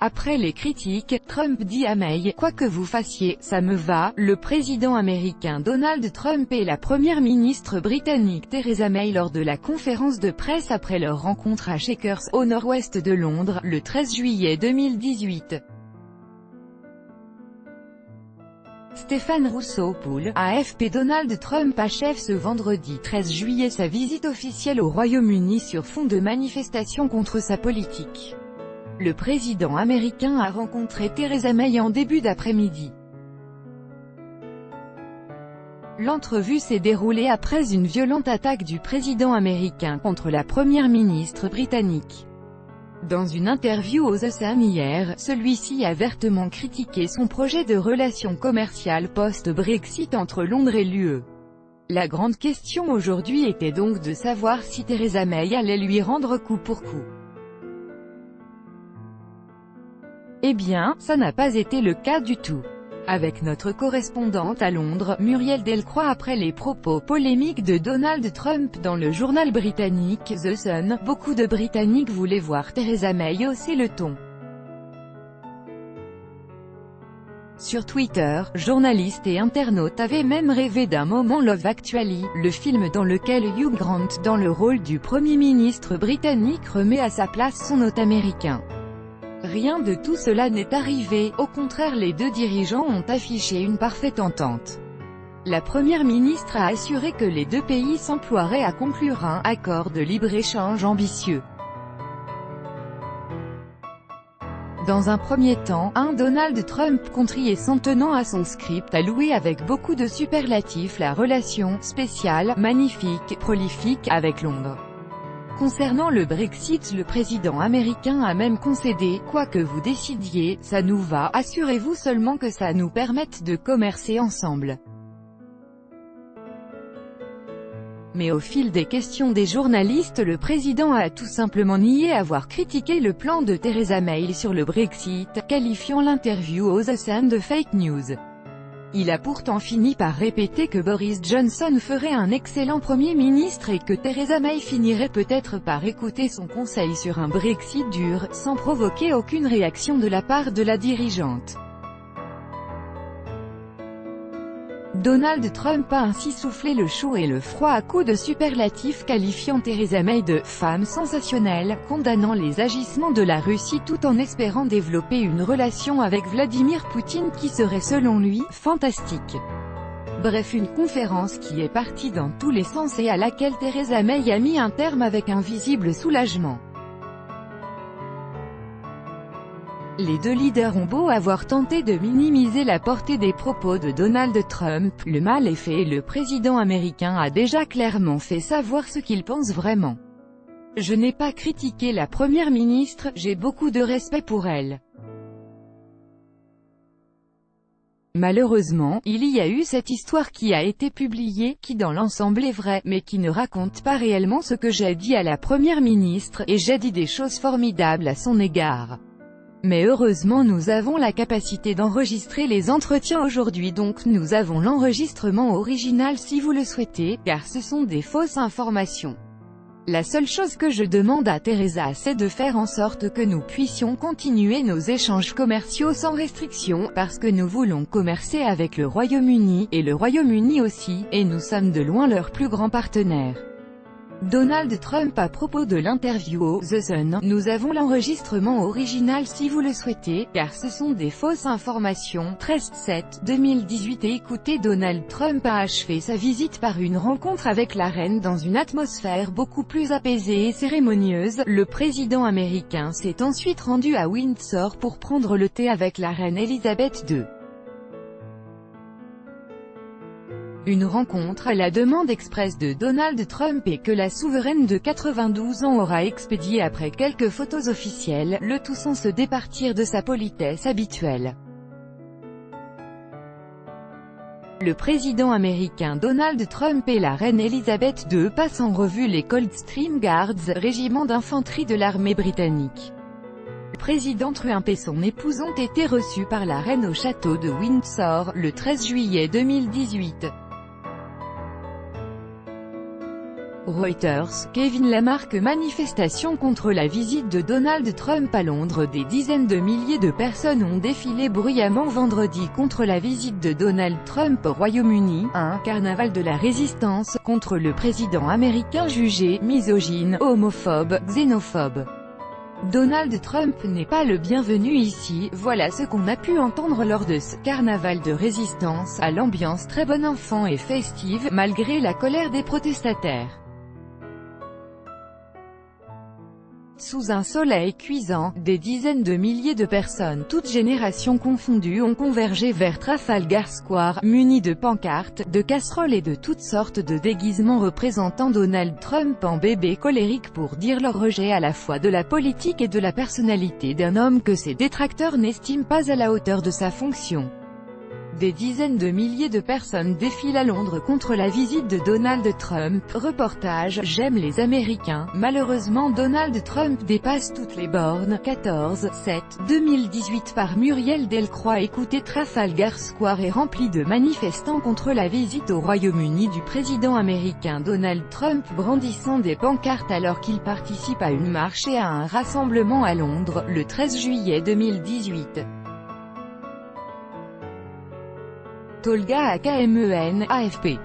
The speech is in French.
Après les critiques, Trump dit à May, « Quoi que vous fassiez, ça me va ». Le président américain Donald Trump et la première ministre britannique Theresa May lors de la conférence de presse après leur rencontre à Chequers, au nord-ouest de Londres, le 13 juillet 2018. Stéphane Rousseau-Poul, AFP. Donald Trump achève ce vendredi 13 juillet sa visite officielle au Royaume-Uni sur fond de manifestations contre sa politique. Le président américain a rencontré Theresa May en début d'après-midi. L'entrevue s'est déroulée après une violente attaque du président américain contre la première ministre britannique. Dans une interview aux The Sun hier, celui-ci a vertement critiqué son projet de relations commerciales post-Brexit entre Londres et l'UE. La grande question aujourd'hui était donc de savoir si Theresa May allait lui rendre coup pour coup. Eh bien, ça n'a pas été le cas du tout. Avec notre correspondante à Londres, Muriel Delcroix. Après les propos polémiques de Donald Trump dans le journal britannique The Sun, beaucoup de Britanniques voulaient voir Theresa May hausser le ton. Sur Twitter, journalistes et internautes avaient même rêvé d'un moment Love Actually, le film dans lequel Hugh Grant, dans le rôle du Premier ministre britannique, remet à sa place son hôte américain. Rien de tout cela n'est arrivé, au contraire les deux dirigeants ont affiché une parfaite entente. La première ministre a assuré que les deux pays s'emploieraient à conclure un « accord de libre-échange ambitieux ». Dans un premier temps, Donald Trump contriait s'en tenant à son script a loué avec beaucoup de superlatifs la relation « spéciale, magnifique, prolifique » avec Londres. Concernant le Brexit, le président américain a même concédé « Quoi que vous décidiez, ça nous va, assurez-vous seulement que ça nous permette de commercer ensemble ». Mais au fil des questions des journalistes, le président a tout simplement nié avoir critiqué le plan de Theresa May sur le Brexit, qualifiant l'interview aux The Sun de fake news. Il a pourtant fini par répéter que Boris Johnson ferait un excellent Premier ministre et que Theresa May finirait peut-être par écouter son conseil sur un Brexit dur, sans provoquer aucune réaction de la part de la dirigeante. Donald Trump a ainsi soufflé le chaud et le froid à coups de superlatifs, qualifiant Theresa May de « femme sensationnelle », condamnant les agissements de la Russie tout en espérant développer une relation avec Vladimir Poutine qui serait selon lui « fantastique ». Bref, une conférence qui est partie dans tous les sens et à laquelle Theresa May a mis un terme avec un visible soulagement. Les deux leaders ont beau avoir tenté de minimiser la portée des propos de Donald Trump, le mal est fait et le président américain a déjà clairement fait savoir ce qu'il pense vraiment. « Je n'ai pas critiqué la première ministre, j'ai beaucoup de respect pour elle. Malheureusement, il y a eu cette histoire qui a été publiée, qui dans l'ensemble est vraie, mais qui ne raconte pas réellement ce que j'ai dit à la première ministre, et j'ai dit des choses formidables à son égard. Mais heureusement nous avons la capacité d'enregistrer les entretiens aujourd'hui donc nous avons l'enregistrement original si vous le souhaitez, car ce sont des fausses informations. La seule chose que je demande à Theresa c'est de faire en sorte que nous puissions continuer nos échanges commerciaux sans restriction, parce que nous voulons commercer avec le Royaume-Uni, et le Royaume-Uni aussi, et nous sommes de loin leur plus grand partenaire. Donald Trump à propos de l'interview au The Sun, nous avons l'enregistrement original si vous le souhaitez, car ce sont des fausses informations. 13/7/2018 et écoutez, Donald Trump a achevé sa visite par une rencontre avec la reine dans une atmosphère beaucoup plus apaisée et cérémonieuse. Le président américain s'est ensuite rendu à Windsor pour prendre le thé avec la reine Elisabeth II. Une rencontre à la demande expresse de Donald Trump et que la souveraine de 92 ans aura expédiée après quelques photos officielles, le tout sans se départir de sa politesse habituelle. Le président américain Donald Trump et la reine Elisabeth II passent en revue les Coldstream Guards, régiment d'infanterie de l'armée britannique. Le président Trump et son épouse ont été reçus par la reine au château de Windsor, le 13 juillet 2018. Reuters, Kevin Lamarck. Manifestation contre la visite de Donald Trump à Londres. Des dizaines de milliers de personnes ont défilé bruyamment vendredi contre la visite de Donald Trump au Royaume-Uni, un carnaval de la résistance contre le président américain jugé misogyne, homophobe, xénophobe. Donald Trump n'est pas le bienvenu ici, voilà ce qu'on a pu entendre lors de ce carnaval de résistance, à l'ambiance très bon enfant et festive, malgré la colère des protestataires. Sous un soleil cuisant, des dizaines de milliers de personnes, toutes générations confondues, ont convergé vers Trafalgar Square, munis de pancartes, de casseroles et de toutes sortes de déguisements représentant Donald Trump en bébé colérique pour dire leur rejet à la fois de la politique et de la personnalité d'un homme que ses détracteurs n'estiment pas à la hauteur de sa fonction. Des dizaines de milliers de personnes défilent à Londres contre la visite de Donald Trump. Reportage, j'aime les Américains. Malheureusement Donald Trump dépasse toutes les bornes. 14/7/2018 par Muriel Delcroix. Écoutez, Trafalgar Square est rempli de manifestants contre la visite au Royaume-Uni du président américain Donald Trump, brandissant des pancartes alors qu'il participe à une marche et à un rassemblement à Londres, le 13 juillet 2018. Tolga AKMEN, AFP.